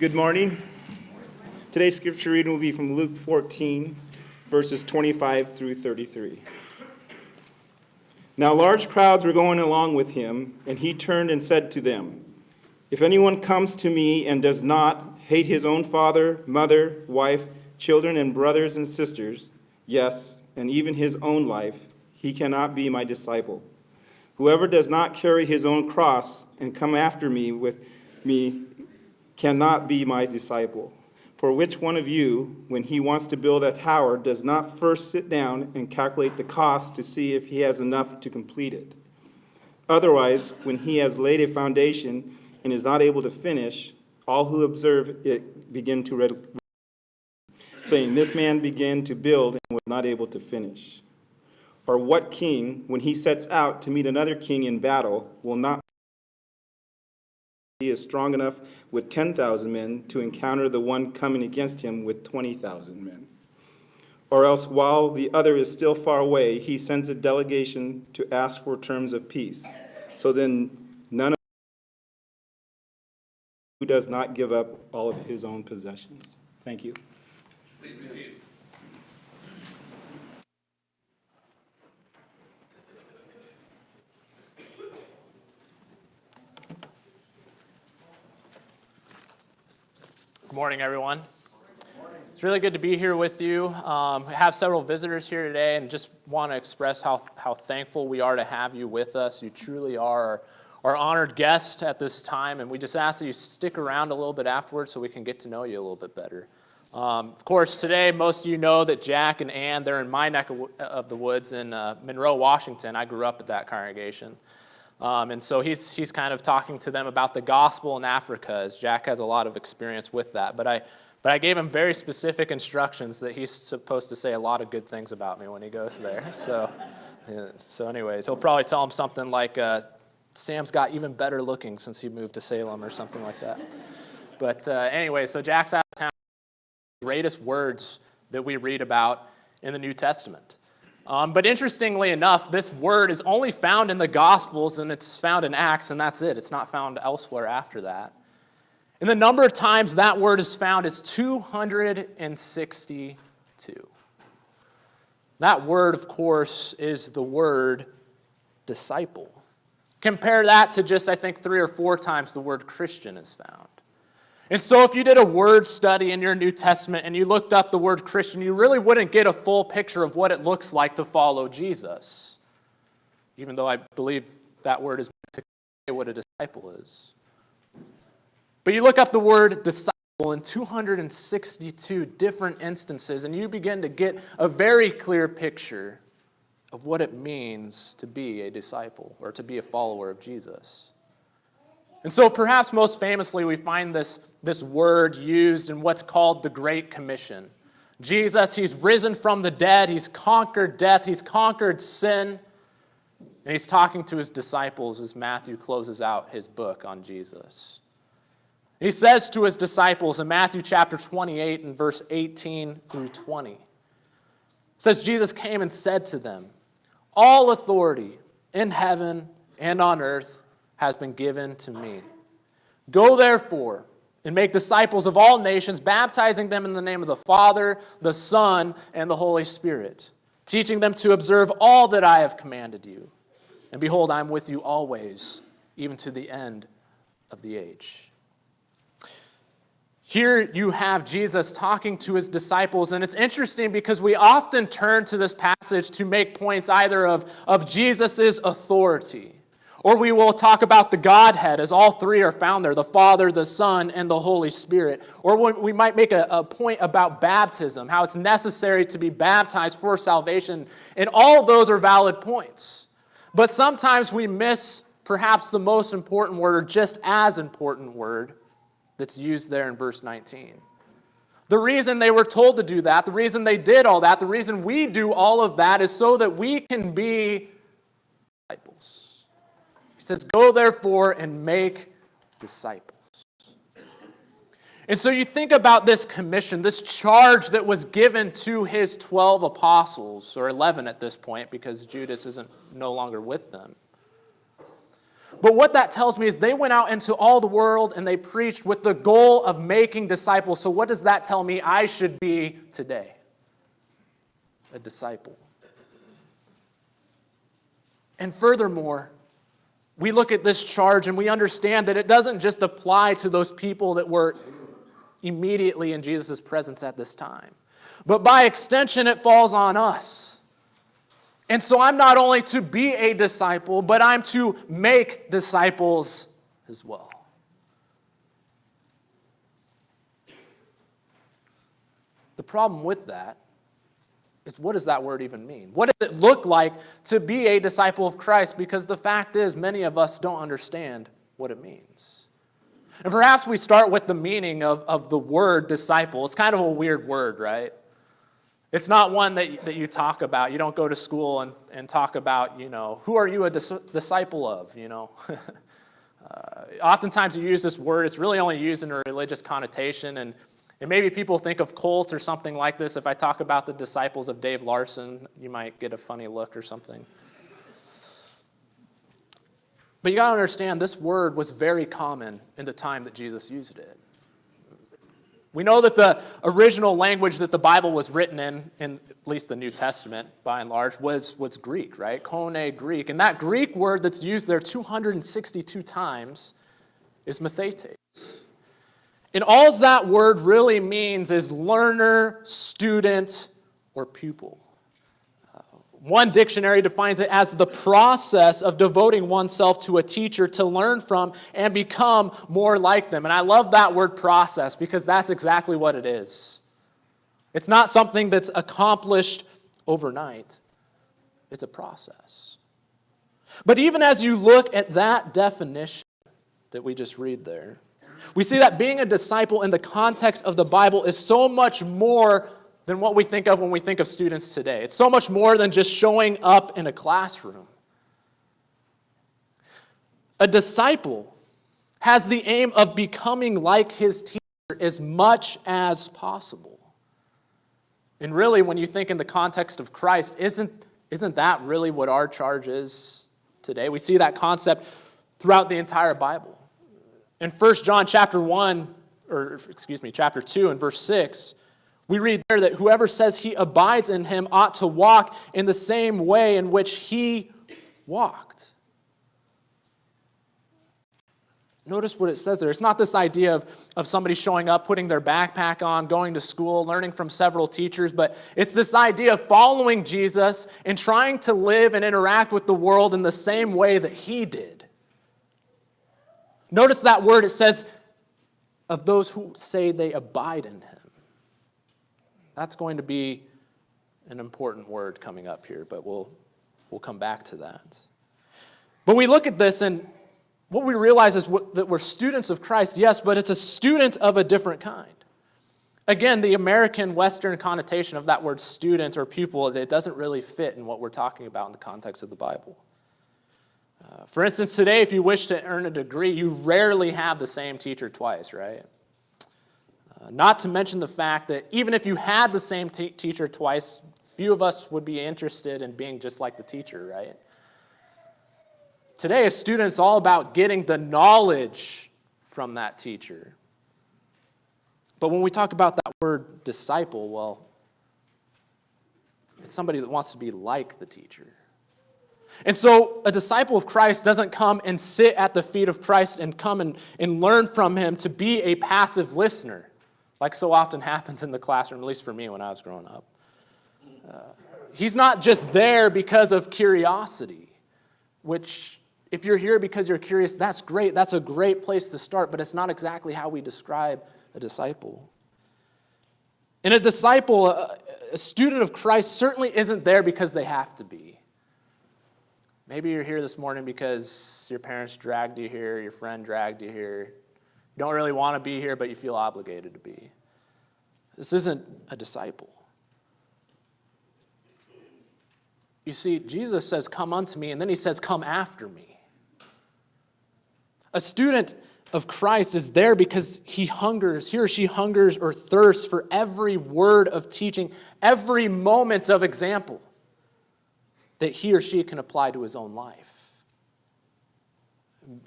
Good morning. Today's scripture reading will be from Luke 14, verses 25 through 33. Now large crowds were going along with him, and he turned and said to them, "If anyone comes to me and does not hate his own father, mother, wife, children, and brothers and sisters, yes, and even his own life, he cannot be my disciple. Whoever does not carry his own cross and come after me cannot be my disciple. For which one of you, when he wants to build a tower, does not first sit down and calculate the cost to see if he has enough to complete it? Otherwise, when he has laid a foundation and is not able to finish, all who observe it begin to saying, 'This man began to build and was not able to finish.' Or what king, when he sets out to meet another king in battle, will not he is strong enough with 10,000 men to encounter the one coming against him with 20,000 men? Or else, while the other is still far away, he sends a delegation to ask for terms of peace. So then none of who does not give up all of his own possessions." Thank you. Please be seated. Good morning, everyone. It's really good to be here with you. We have several visitors here today, and just want to express how thankful we are to have you with us. You truly are our honored guest at this time, and we just ask that you stick around a little bit afterwards so we can get to know you a little bit better. Of course, today, most of you know that Jack and Ann, they're in my neck of the woods in Monroe, Washington. I grew up at that congregation. And so he's kind of talking to them about the gospel in Africa, as Jack has a lot of experience with that. But I gave him very specific instructions that he's supposed to say a lot of good things about me when he goes there. So anyways, he'll probably tell him something like, Sam's got even better looking since he moved to Salem or something like that. But anyway, so Jack's out of town. The greatest words that we read about in the New Testament. But interestingly enough, this word is only found in the Gospels, and it's found in Acts, and that's it. It's not found elsewhere after that. And the number of times that word is found is 262. That word, of course, is the word disciple. Compare that to just, I think, 3 or 4 times the word Christian is found. And so if you did a word study in your New Testament and you looked up the word Christian, you really wouldn't get a full picture of what it looks like to follow Jesus, even though I believe that word is meant to say what a disciple is. But you look up the word disciple in 262 different instances, and you begin to get a very clear picture of what it means to be a disciple or to be a follower of Jesus. And so perhaps most famously, we find this word used in what's called the Great Commission. Jesus, he's risen from the dead, he's conquered death, he's conquered sin, and he's talking to his disciples as Matthew closes out his book on Jesus. He says to his disciples in Matthew chapter 28 and verse 18 through 20, it says, Jesus came and said to them, "All authority in heaven and on earth has been given to me. Go therefore and make disciples of all nations, baptizing them in the name of the Father, the Son, and the Holy Spirit, teaching them to observe all that I have commanded you. And behold, I am with you always, even to the end of the age." Here you have Jesus talking to his disciples, and it's interesting because we often turn to this passage to make points either of Jesus' authority, or we will talk about the Godhead, as all three are found there, the Father, the Son, and the Holy Spirit. Or we might make a point about baptism, how it's necessary to be baptized for salvation. And all of those are valid points. But sometimes we miss perhaps the most important word, or just as important word, that's used there in verse 19. The reason they were told to do that, the reason they did all that, the reason we do all of that is so that we can be disciples. He says, "Go therefore and make disciples." And so you think about this commission, this charge that was given to his 12 apostles, or 11 at this point, because Judas isn't no longer with them. But what that tells me is they went out into all the world and they preached with the goal of making disciples. So what does that tell me I should be today? A disciple. And furthermore, we look at this charge and we understand that it doesn't just apply to those people that were immediately in Jesus' presence at this time. But by extension, it falls on us. And so I'm not only to be a disciple, but I'm to make disciples as well. The problem with that is, what does that word even mean? What does it look like to be a disciple of Christ? Because the fact is, many of us don't understand what it means. And perhaps we start with the meaning of the word disciple. It's kind of a weird word, right? It's not one that you talk about. You don't go to school and talk about, who are you a disciple of, Oftentimes you use this word. It's really only used in a religious connotation, and maybe people think of cult or something like this. If I talk about the disciples of Dave Larson, you might get a funny look or something. But you got to understand, this word was very common in the time that Jesus used it. We know that the original language that the Bible was written in at least the New Testament, by and large, was Greek, right? Koine Greek. And that Greek word that's used there 262 times is mathetes. And all that word really means is learner, student, or pupil. One dictionary defines it as the process of devoting oneself to a teacher to learn from and become more like them. And I love that word process because that's exactly what it is. It's not something that's accomplished overnight. It's a process. But even as you look at that definition that we just read there, we see that being a disciple in the context of the Bible is so much more than what we think of when we think of students today. It's so much more than just showing up in a classroom. A disciple has the aim of becoming like his teacher as much as possible. And really, when you think in the context of Christ, isn't that really what our charge is today? We see that concept throughout the entire Bible. In 1 John chapter 2 and verse 6, we read there that whoever says he abides in him ought to walk in the same way in which he walked. Notice what it says there. It's not this idea of somebody showing up, putting their backpack on, going to school, learning from several teachers, but it's this idea of following Jesus and trying to live and interact with the world in the same way that he did. Notice that word, it says, of those who say they abide in him. That's going to be an important word coming up here, but we'll come back to that. But we look at this, and what we realize is that we're students of Christ, yes, but it's a student of a different kind. Again, the American Western connotation of that word student or pupil, it doesn't really fit in what we're talking about in the context of the Bible. For instance, today, if you wish to earn a degree, you rarely have the same teacher twice, right? Not to mention the fact that even if you had the same teacher twice, few of us would be interested in being just like the teacher, right? Today, a student is all about getting the knowledge from that teacher. But when we talk about that word disciple, well, it's somebody that wants to be like the teacher. And so a disciple of Christ doesn't come and sit at the feet of Christ and come and learn from him to be a passive listener, like so often happens in the classroom, at least for me when I was growing up. He's not just there because of curiosity, which if you're here because you're curious, that's great. That's a great place to start, but it's not exactly how we describe a disciple. And a disciple, a student of Christ, certainly isn't there because they have to be. Maybe you're here this morning because your parents dragged you here, your friend dragged you here. You don't really want to be here, but you feel obligated to be. This isn't a disciple. You see, Jesus says, "Come unto me," and then he says, "Come after me." A student of Christ is there because he or she hungers or thirsts for every word of teaching, every moment of example that he or she can apply to his own life.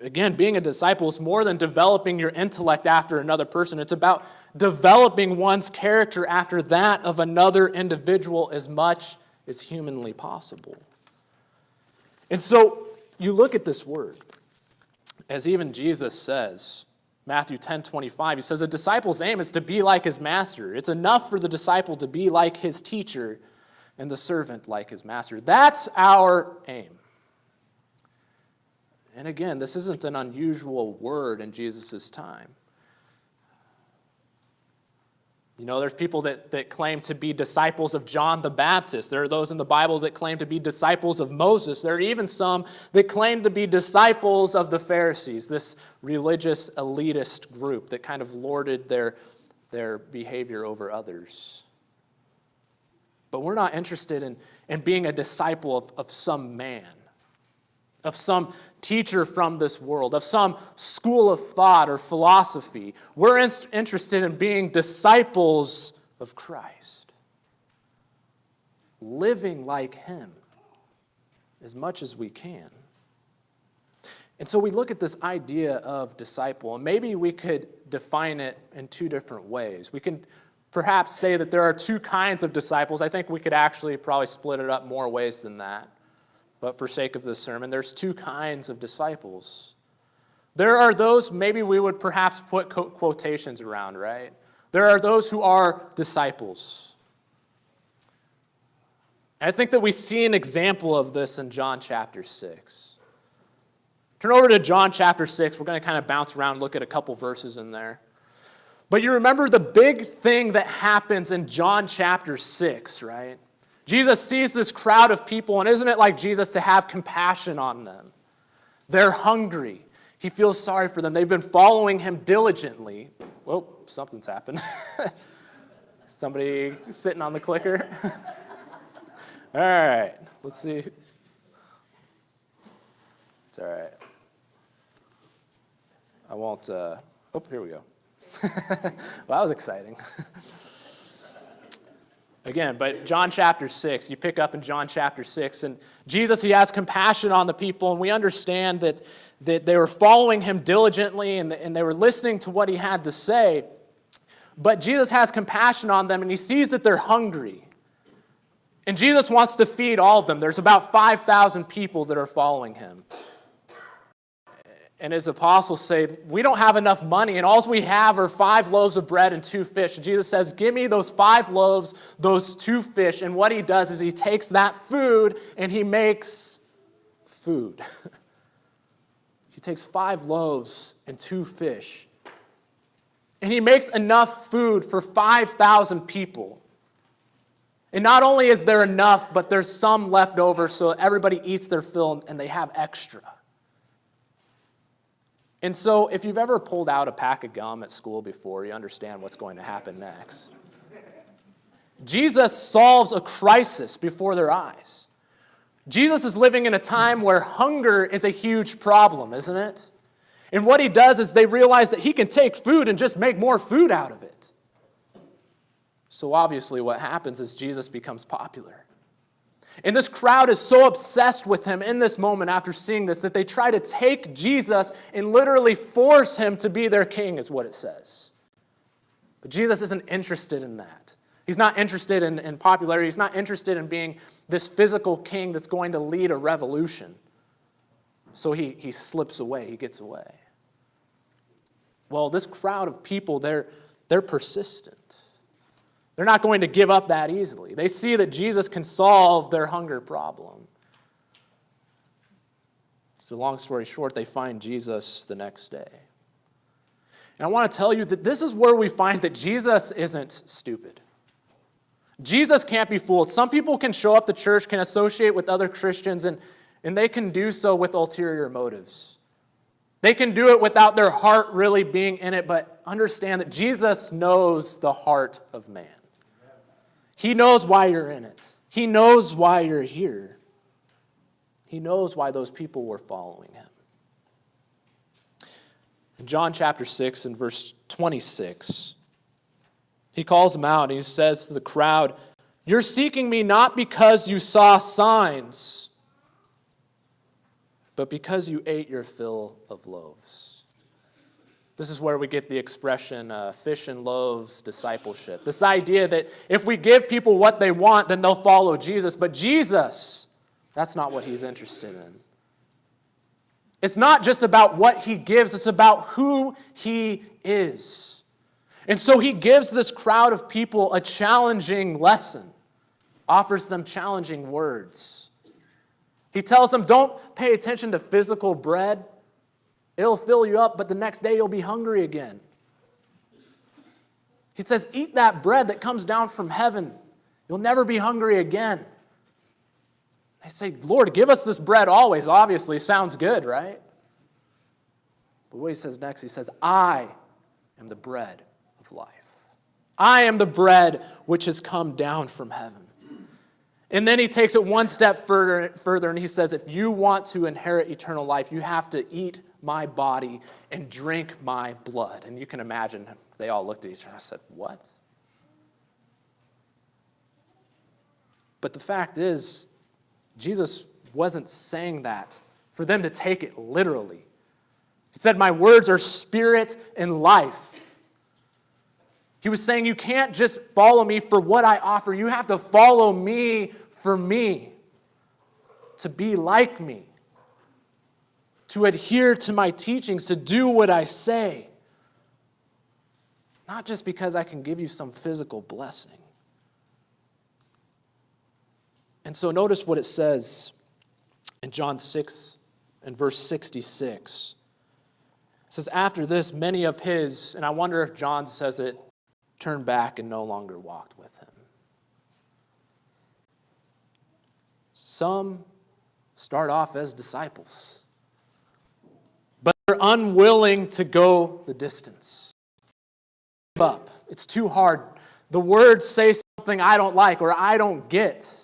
Again, being a disciple is more than developing your intellect after another person. It's about developing one's character after that of another individual as much as humanly possible. And so you look at this word, as even Jesus says, Matthew 10:25, he says, a disciple's aim is to be like his master. It's enough for the disciple to be like his teacher and the servant like his master. That's our aim. And again, this isn't an unusual word in Jesus' time. You know, there's people that claim to be disciples of John the Baptist. There are those in the Bible that claim to be disciples of Moses. There are even some that claim to be disciples of the Pharisees, this religious elitist group that kind of lorded their behavior over others. But we're not interested in being a disciple of some man, of some teacher from this world, of some school of thought or philosophy. We're interested in being disciples of Christ, living like him as much as we can. And so we look at this idea of disciple, and maybe we could define it in two different ways. We can perhaps say that there are two kinds of disciples. I think we could actually probably split it up more ways than that. But for sake of this sermon, there's two kinds of disciples. There are those, maybe we would perhaps put quotations around, right? There are those who are disciples. And I think that we see an example of this in John chapter 6. Turn over to John chapter 6. We're going to kind of bounce around and look at a couple verses in there. But you remember the big thing that happens in John chapter 6, right? Jesus sees this crowd of people, and isn't it like Jesus to have compassion on them? They're hungry. He feels sorry for them. They've been following him diligently. Whoa, something's happened. Somebody sitting on the clicker? All right, let's see. It's all right. I won't, here we go. Well, that was exciting. Again, but John chapter 6, you pick up in John chapter 6, and Jesus, he has compassion on the people, and we understand that they were following him diligently, and they were listening to what he had to say, but Jesus has compassion on them, and he sees that they're hungry. And Jesus wants to feed all of them. There's about 5,000 people that are following him. And his apostles say, we don't have enough money, and all we have are 5 loaves of bread and 2 fish. And Jesus says, give me those 5 loaves, those 2 fish. And what he does is he takes that food and he makes food. He takes 5 loaves and 2 fish. And he makes enough food for 5,000 people. And not only is there enough, but there's some left over so everybody eats their fill and they have extra. And so if you've ever pulled out a pack of gum at school before, you understand what's going to happen next. Jesus solves a crisis before their eyes. Jesus is living in a time where hunger is a huge problem, isn't it? And what he does is they realize that he can take food and just make more food out of it. So obviously what happens is Jesus becomes popular. And this crowd is so obsessed with him in this moment after seeing this that they try to take Jesus and literally force him to be their king, is what it says. But Jesus isn't interested in that. He's not interested in popularity. He's not interested in being this physical king that's going to lead a revolution. So he slips away. He gets away. Well, this crowd of people, they're persistent. They're not going to give up that easily. They see that Jesus can solve their hunger problem. So long story short, they find Jesus the next day. And I want to tell you that this is where we find that Jesus isn't stupid. Jesus can't be fooled. Some people can show up to church, can associate with other Christians, and they can do so with ulterior motives. They can do it without their heart really being in it, but understand that Jesus knows the heart of man. He knows why you're in it. He knows why you're here. He knows why those people were following him. In John chapter 6 and verse 26, he calls them out and he says to the crowd, "You're seeking me not because you saw signs, but because you ate your fill of loaves. This is where we get the expression fish and loaves discipleship. This idea that if we give people what they want, then they'll follow Jesus. But Jesus, that's not what he's interested in. It's not just about what he gives, it's about who he is. And so he gives this crowd of people a challenging lesson, offers them challenging words. He tells them, don't pay attention to physical bread. It'll fill you up, but the next day you'll be hungry again. He says, eat that bread that comes down from heaven. You'll never be hungry again. They say, Lord, give us this bread always. Obviously, sounds good, right? But what he says next, he says, I am the bread of life. I am the bread which has come down from heaven. And then he takes it one step further, and he says, if you want to inherit eternal life, you have to eat my body and drink my blood. And you can imagine, they all looked at each other and said, what? But the fact is, Jesus wasn't saying that for them to take it literally. He said, my words are spirit and life. He was saying, you can't just follow me for what I offer. You have to follow me for me, to be like me, to adhere to my teachings, to do what I say. Not just because I can give you some physical blessing. And so notice what it says in John 6 and verse 66. It says, after this, many of his, and I wonder if John says it, turned back and no longer walked with him. Some start off as disciples, but they're unwilling to go the distance. Give up. It's too hard. The words say something I don't like or I don't get.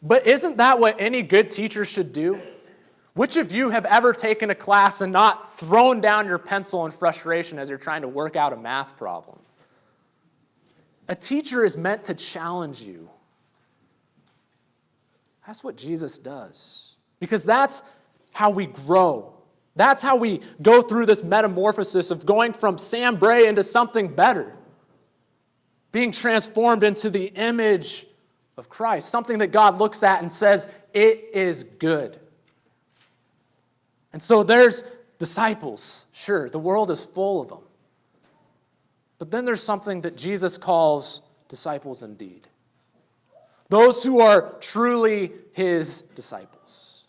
But isn't that what any good teacher should do? Which of you have ever taken a class and not thrown down your pencil in frustration as you're trying to work out a math problem? A teacher is meant to challenge you. That's what Jesus does. Because that's how we grow. That's how we go through this metamorphosis of going from Sam Bray into something better. Being transformed into the image of Christ. Something that God looks at and says, it is good. And so there's disciples. Sure, the world is full of them. But then there's something that Jesus calls disciples indeed. Those who are truly his disciples.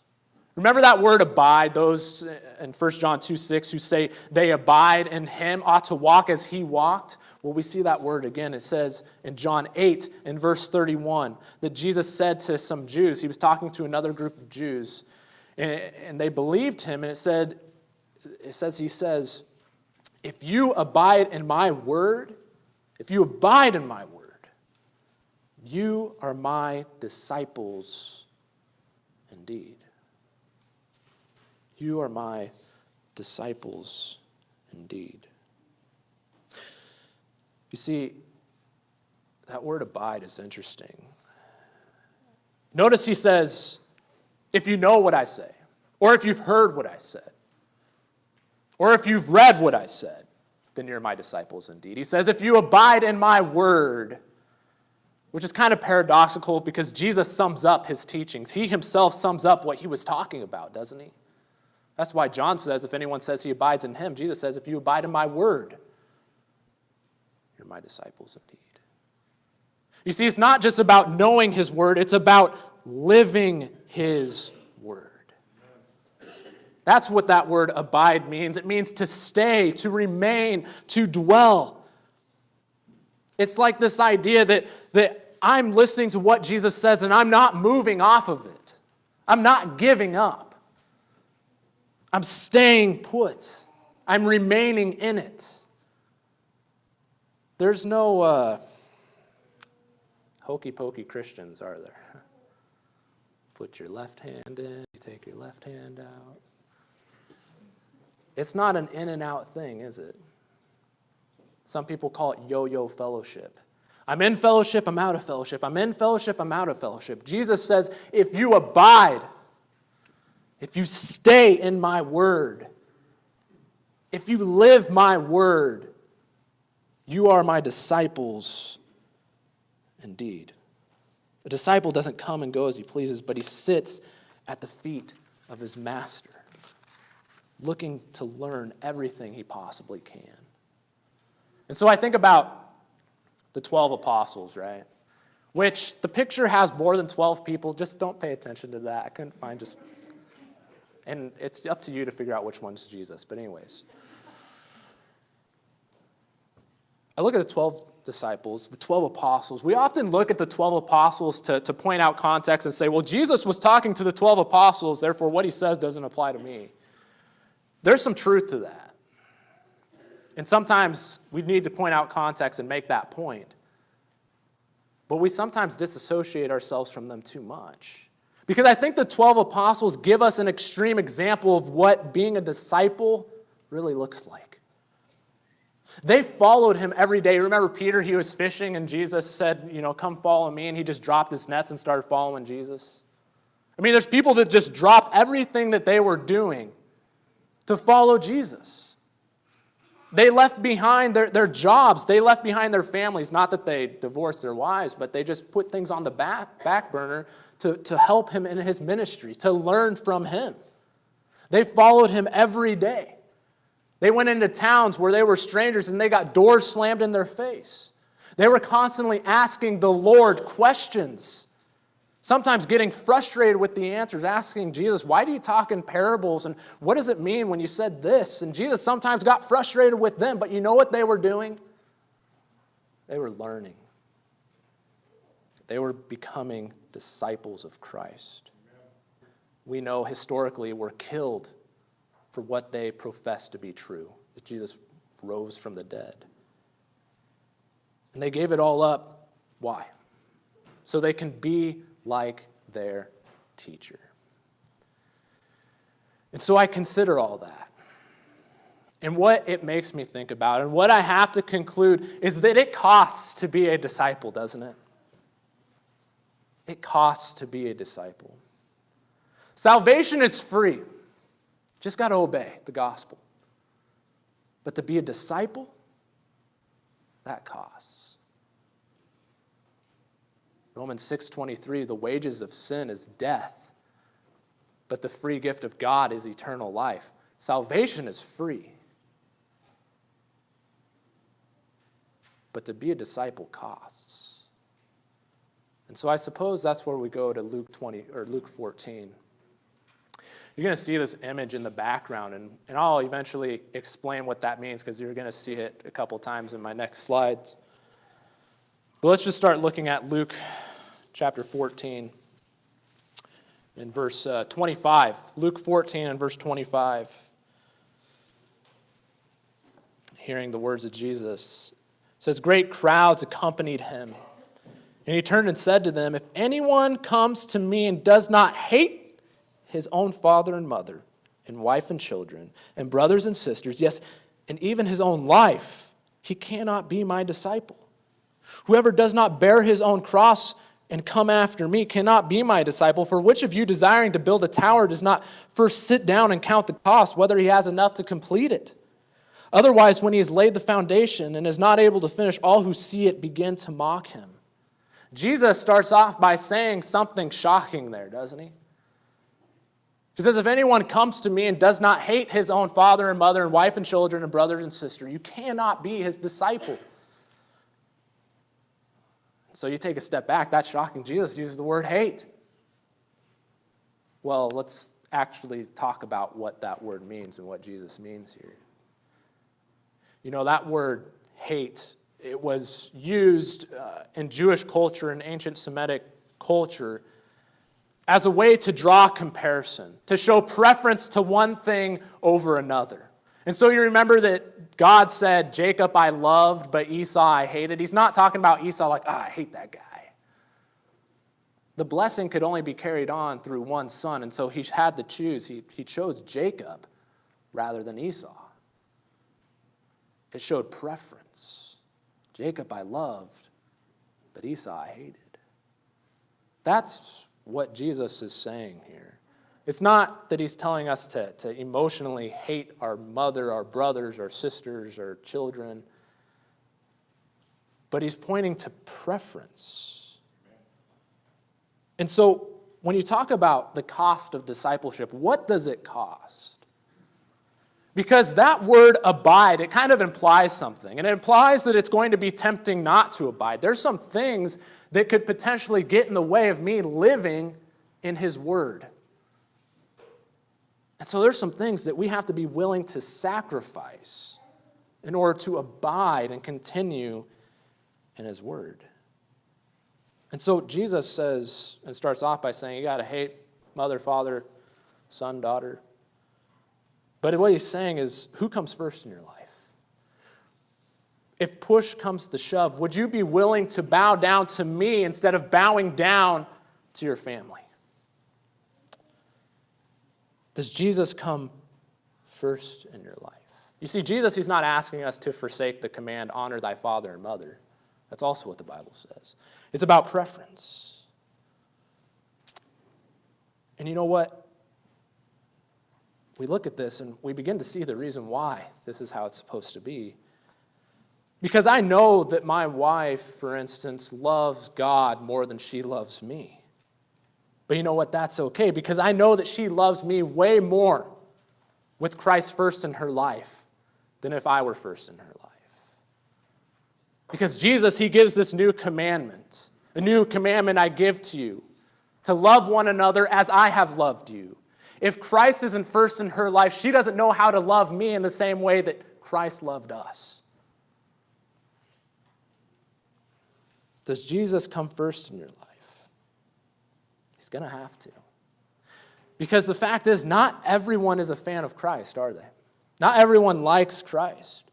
Remember that word abide? Those in 1 John 2:6 who say they abide in him ought to walk as he walked. Well, we see that word again. It says in John 8 in verse 31 that Jesus said to some Jews, he was talking to another group of Jews, and they believed him, and he says, if you abide in my word, you are my disciples indeed. You are my disciples indeed. You see, that word abide is interesting. Notice he says, if you know what I say, or if you've heard what I said, or if you've read what I said, then you're my disciples indeed. He says, if you abide in my word, which is kind of paradoxical because Jesus sums up his teachings. He himself sums up what he was talking about, doesn't he? That's why John says, if anyone says he abides in him, Jesus says, if you abide in my word, you're my disciples indeed. You see, it's not just about knowing his word, it's about living his word. That's what that word abide means. It means to stay, to remain, to dwell. It's like this idea that I'm listening to what Jesus says and I'm not moving off of it. I'm not giving up. I'm staying put. I'm remaining in it. There's no hokey-pokey Christians, are there? Put your left hand in, you take your left hand out. It's not an in and out thing, is it? Some people call it yo-yo fellowship. I'm in fellowship, I'm out of fellowship. I'm in fellowship, I'm out of fellowship. Jesus says, if you abide, if you stay in my word, if you live my word, you are my disciples indeed. A disciple doesn't come and go as he pleases, but he sits at the feet of his master, looking to learn everything he possibly can. And so I think about the 12 apostles, right? Which the picture has more than 12 people. Just don't pay attention to that. I couldn't find just... And it's up to you to figure out which one's Jesus. But anyways, I look at the 12 disciples, the 12 apostles. We often look at the 12 apostles to point out context and say, well, Jesus was talking to the 12 apostles, therefore what he says doesn't apply to me. There's some truth to that. And sometimes we need to point out context and make that point. But we sometimes disassociate ourselves from them too much. Because I think the 12 apostles give us an extreme example of what being a disciple really looks like. They followed him every day. Remember Peter, he was fishing and Jesus said, come follow me. And he just dropped his nets and started following Jesus. I mean, there's people that just dropped everything that they were doing to follow Jesus. They left behind their jobs. They left behind their families. Not that they divorced their wives, but they just put things on the back burner to help him in his ministry, to learn from him. They followed him every day. They went into towns where they were strangers and they got doors slammed in their face. They were constantly asking the Lord questions, sometimes getting frustrated with the answers, asking Jesus, why do you talk in parables? And what does it mean when you said this? And Jesus sometimes got frustrated with them, but you know what they were doing? They were learning. They were becoming disciples of Christ. We know historically were killed for what they professed to be true, that Jesus rose from the dead. And they gave it all up. Why? So they can be like their teacher. And so I consider all that. And what it makes me think about, and what I have to conclude, is that it costs to be a disciple, doesn't it? It costs to be a disciple. Salvation is free. Just got to obey the gospel. But to be a disciple, that costs. Romans 6:23, the wages of sin is death, but the free gift of God is eternal life. Salvation is free. But to be a disciple costs. And so I suppose that's where we go to Luke 14. You're going to see this image in the background, and I'll eventually explain what that means because you're going to see it a couple times in my next slides. But let's just start looking at Luke chapter 14 in verse 25. Luke 14 and verse 25. Hearing the words of Jesus, it says, great crowds accompanied him. And he turned and said to them, if anyone comes to me and does not hate his own father and mother, and wife and children, and brothers and sisters, yes, and even his own life, he cannot be my disciple. Whoever does not bear his own cross and come after me cannot be my disciple. For which of you desiring to build a tower does not first sit down and count the cost, whether he has enough to complete it? Otherwise, when he has laid the foundation and is not able to finish, all who see it begin to mock him. Jesus starts off by saying something shocking there, doesn't he? He says, if anyone comes to me and does not hate his own father and mother and wife and children and brothers and sisters, you cannot be his disciple. So you take a step back, that's shocking. Jesus uses the word hate. Well, let's actually talk about what that word means and what Jesus means here. You know, that word hate, it was used in Jewish culture and ancient Semitic culture as a way to draw comparison, to show preference to one thing over another. And so you remember that God said, Jacob I loved, but Esau I hated. He's not talking about Esau like, I hate that guy. The blessing could only be carried on through one son, and so he had to choose. He chose Jacob rather than Esau. It showed preference. Jacob I loved, but Esau I hated. That's what Jesus is saying here. It's not that he's telling us to emotionally hate our mother, our brothers, our sisters, our children, but he's pointing to preference. And so when you talk about the cost of discipleship, what does it cost? Because that word abide, it kind of implies something. And it implies that it's going to be tempting not to abide. There's some things that could potentially get in the way of me living in his word. And so there's some things that we have to be willing to sacrifice in order to abide and continue in his word. And so Jesus says, and starts off by saying, you got to hate mother, father, son, daughter. But what he's saying is, who comes first in your life? If push comes to shove, would you be willing to bow down to me instead of bowing down to your family? Does Jesus come first in your life? You see, Jesus, he's not asking us to forsake the command, honor thy father and mother. That's also what the Bible says. It's about preference. And you know what? We look at this and we begin to see the reason why this is how it's supposed to be. Because I know that my wife, for instance, loves God more than she loves me. But you know what? That's okay, because I know that she loves me way more with Christ first in her life than if I were first in her life. Because Jesus, he gives this new commandment. A new commandment I give to you, to love one another as I have loved you. If Christ isn't first in her life, she doesn't know how to love me in the same way that Christ loved us. Does Jesus come first in your life? He's going to have to. Because the fact is, not everyone is a fan of Christ, are they? Not everyone likes Christ.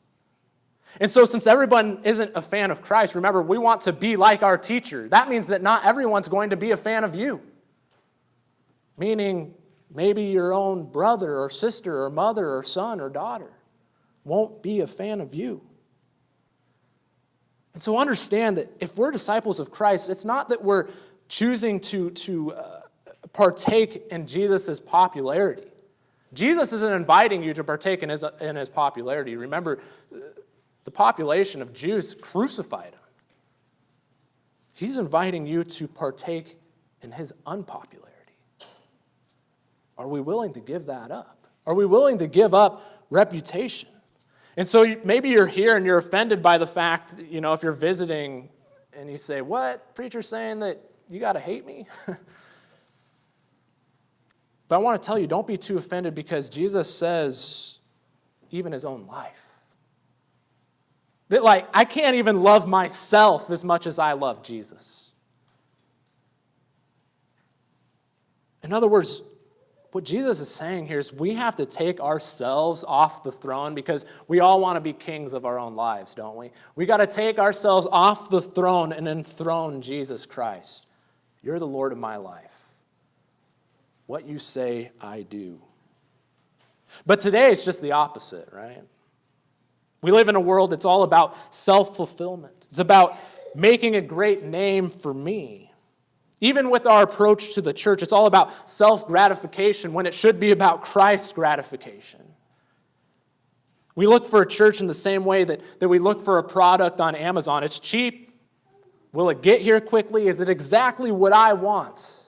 And so since everyone isn't a fan of Christ, remember, we want to be like our teacher. That means that not everyone's going to be a fan of you. Meaning, maybe your own brother or sister or mother or son or daughter won't be a fan of you. And so understand that if we're disciples of Christ, it's not that we're choosing to partake in Jesus' popularity. Jesus isn't inviting you to partake in his popularity. Remember, the population of Jews crucified him. He's inviting you to partake in his unpopularity. Are we willing to give that up? Are we willing to give up reputation? And so maybe you're here and you're offended by the fact, if you're visiting and you say, what? Preacher's saying that you got to hate me? But I want to tell you, don't be too offended, because Jesus says, even his own life, that I can't even love myself as much as I love Jesus. In other words, what Jesus is saying here is we have to take ourselves off the throne, because we all want to be kings of our own lives, don't we? We got to take ourselves off the throne and enthrone Jesus Christ. You're the Lord of my life. What you say, I do. But today it's just the opposite, right? We live in a world that's all about self-fulfillment. It's about making a great name for me. Even with our approach to the church, it's all about self-gratification when it should be about Christ's gratification. We look for a church in the same way that we look for a product on Amazon. It's cheap. Will it get here quickly? Is it exactly what I want?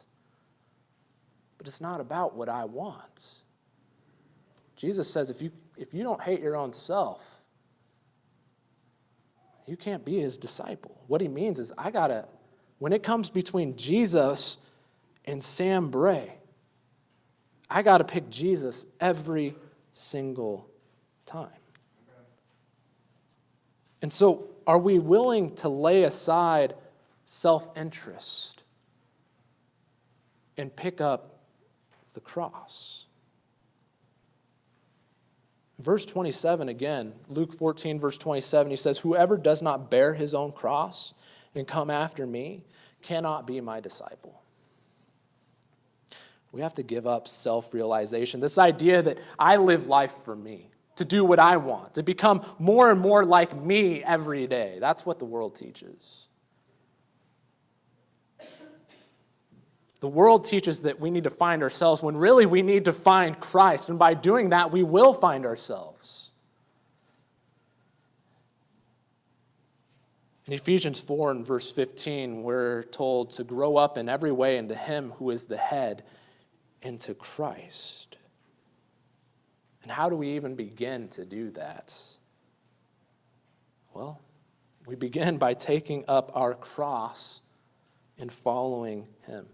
But it's not about what I want. Jesus says if you don't hate your own self, you can't be his disciple. What he means is when it comes between Jesus and Sam Bray, I got to pick Jesus every single time. And so, are we willing to lay aside self-interest and pick up the cross? Verse 27 again, Luke 14, verse 27, he says, whoever does not bear his own cross and come after me cannot be my disciple. We have to give up self-realization, this idea that I live life for me, to do what I want, to become more and more like me every day. That's what the world teaches. The world teaches that we need to find ourselves when really we need to find Christ. And by doing that, we will find ourselves. In Ephesians 4 and verse 15, we're told to grow up in every way into Him who is the head, into Christ. And how do we even begin to do that? Well, we begin by taking up our cross and following Him.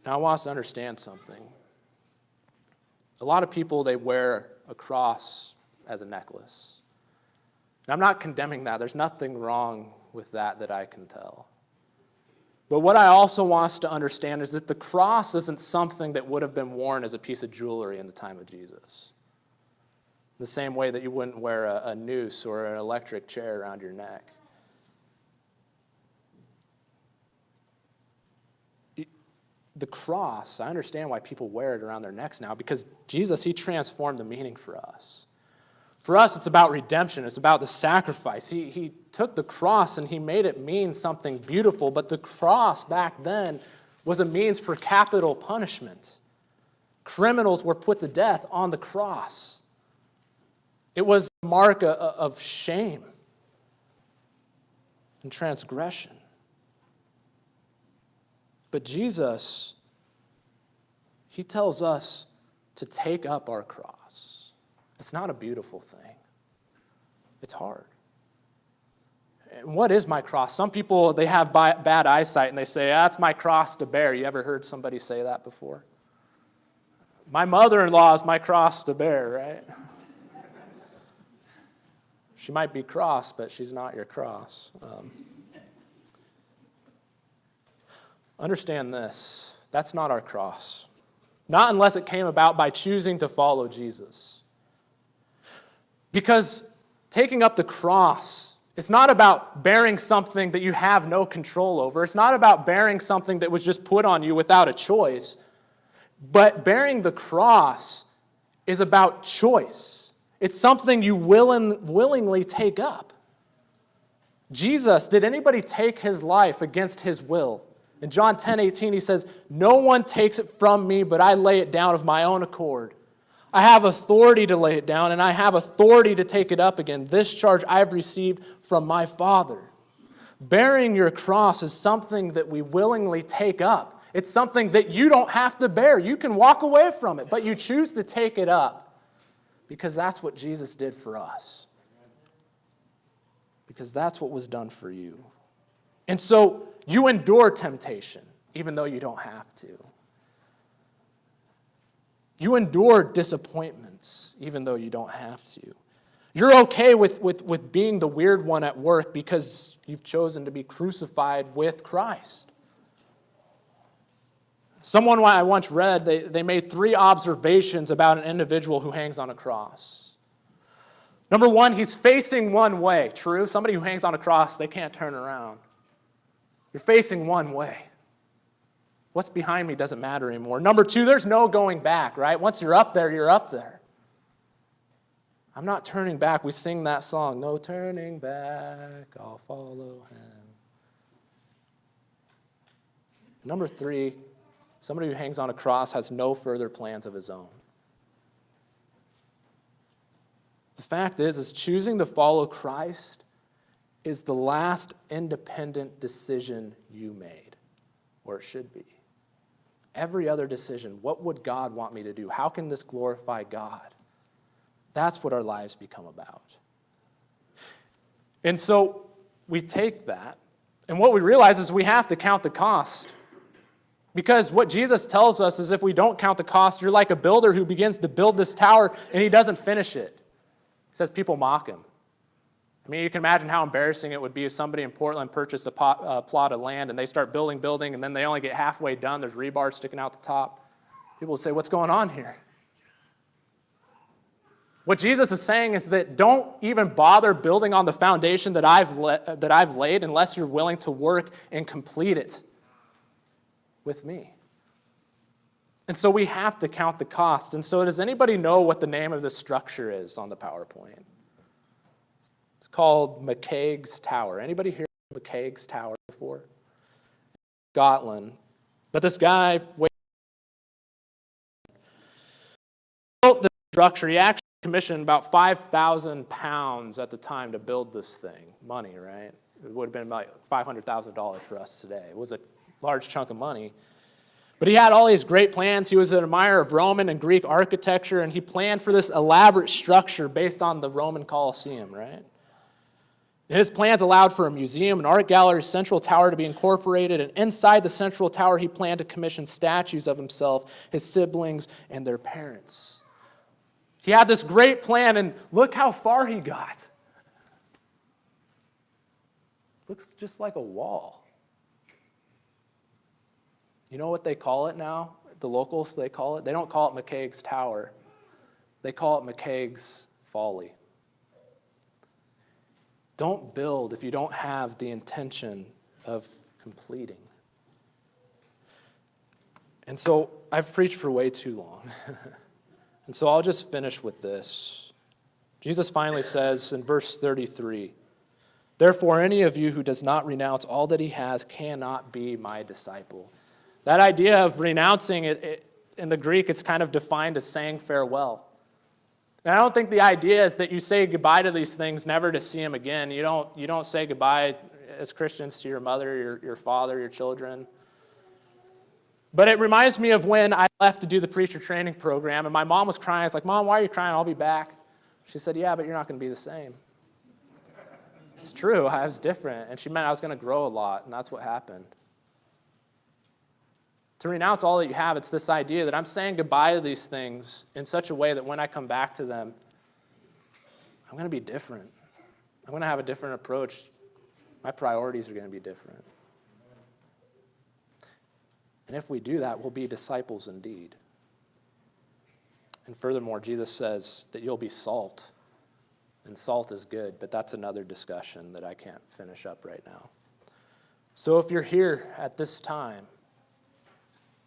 Now, I want us to understand something. A lot of people, they wear a cross as a necklace. And I'm not condemning that. There's nothing wrong with that I can tell. But what I also want us to understand is that the cross isn't something that would have been worn as a piece of jewelry in the time of Jesus. The same way that you wouldn't wear a noose or an electric chair around your neck. The cross, I understand why people wear it around their necks now, because Jesus, He transformed the meaning for us. For us, it's about redemption. It's about the sacrifice. He took the cross and He made it mean something beautiful, but the cross back then was a means for capital punishment. Criminals were put to death on the cross. It was a mark of shame and transgression. But Jesus, He tells us to take up our cross. It's not a beautiful thing. It's hard. And what is my cross? Some people, they have bad eyesight and they say, that's my cross to bear. You ever heard somebody say that before? My mother-in-law is my cross to bear, right? She might be cross, but she's not your cross. Understand this. That's not our cross. Not unless it came about by choosing to follow Jesus. Because taking up the cross, it's not about bearing something that you have no control over. It's not about bearing something that was just put on you without a choice. But bearing the cross is about choice. It's something you willingly take up. Jesus, did anybody take His life against His will? In John 10:18, He says, no one takes it from me, but I lay it down of my own accord. I have authority to lay it down, and I have authority to take it up again. This charge I have received from my Father. Bearing your cross is something that we willingly take up. It's something that you don't have to bear. You can walk away from it, but you choose to take it up because that's what Jesus did for us. Because that's what was done for you. And so you endure temptation, even though you don't have to. You endure disappointments, even though you don't have to. You're okay with being the weird one at work because you've chosen to be crucified with Christ. Someone I once read, they made 3 observations about an individual who hangs on a cross. Number 1, he's facing one way. True, somebody who hangs on a cross, they can't turn around. You're facing one way. What's behind me doesn't matter anymore. Number 2, there's no going back, right? Once you're up there, you're up there. I'm not turning back. We sing that song, no turning back, I'll follow Him. Number 3, somebody who hangs on a cross has no further plans of his own. The fact is choosing to follow Christ is the last independent decision you made, or it should be. Every other decision, what would God want me to do? How can this glorify God? That's what our lives become about. And so we take that, and what we realize is we have to count the cost. Because what Jesus tells us is if we don't count the cost, you're like a builder who begins to build this tower and he doesn't finish it. He says people mock him. I mean, you can imagine how embarrassing it would be if somebody in Portland purchased a plot of land and they start building, and then they only get halfway done. There's rebar sticking out the top. People would say, what's going on here? What Jesus is saying is that don't even bother building on the foundation that I've laid unless you're willing to work and complete it with me. And so we have to count the cost. And so does anybody know what the name of this structure is on the PowerPoint? It's called McCaig's Tower. Anybody hear of McCaig's Tower before? Scotland. But this guy built this structure. He actually commissioned about 5,000 pounds at the time to build this thing. Money, right? It would have been about $500,000 for us today. It was a large chunk of money. But he had all these great plans. He was an admirer of Roman and Greek architecture, and he planned for this elaborate structure based on the Roman Colosseum, right? His plans allowed for a museum, an art gallery, central tower to be incorporated, and inside the central tower he planned to commission statues of himself, his siblings, and their parents. He had this great plan, and look how far he got. Looks just like a wall. You know what they call it now? The locals, they don't call it McCaig's Tower. They call it McCaig's Folly. Don't build if you don't have the intention of completing. And so I've preached for way too long. And so I'll just finish with this. Jesus finally says in verse 33, "Therefore any of you who does not renounce all that he has cannot be my disciple." That idea of renouncing, in the Greek, it's kind of defined as saying farewell. And I don't think the idea is that you say goodbye to these things never to see them again. You don't say goodbye as Christians to your mother, your father, your children. But it reminds me of when I left to do the preacher training program, and my mom was crying. I was like, "Mom, why are you crying? I'll be back." She said, "Yeah, but you're not going to be the same." It's true. I was different. And she meant I was going to grow a lot, and that's what happened. To renounce all that you have, it's this idea that I'm saying goodbye to these things in such a way that when I come back to them, I'm going to be different. I'm going to have a different approach. My priorities are going to be different. And if we do that, we'll be disciples indeed. And furthermore, Jesus says that you'll be salt. And salt is good, but that's another discussion that I can't finish up right now. So if you're here at this time,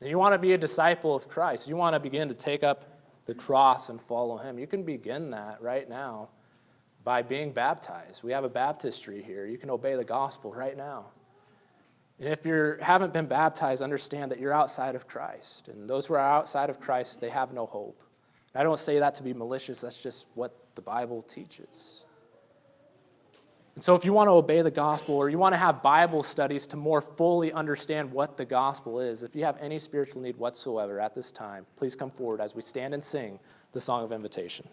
and you want to be a disciple of Christ, you want to begin to take up the cross and follow him, you can begin that right now by being baptized. We have a baptistry here. You can obey the gospel right now. And if you haven't been baptized, understand that you're outside of Christ. And those who are outside of Christ, they have no hope. And I don't say that to be malicious. That's just what the Bible teaches. And so if you want to obey the gospel, or you want to have Bible studies to more fully understand what the gospel is, if you have any spiritual need whatsoever at this time, please come forward as we stand and sing the song of invitation.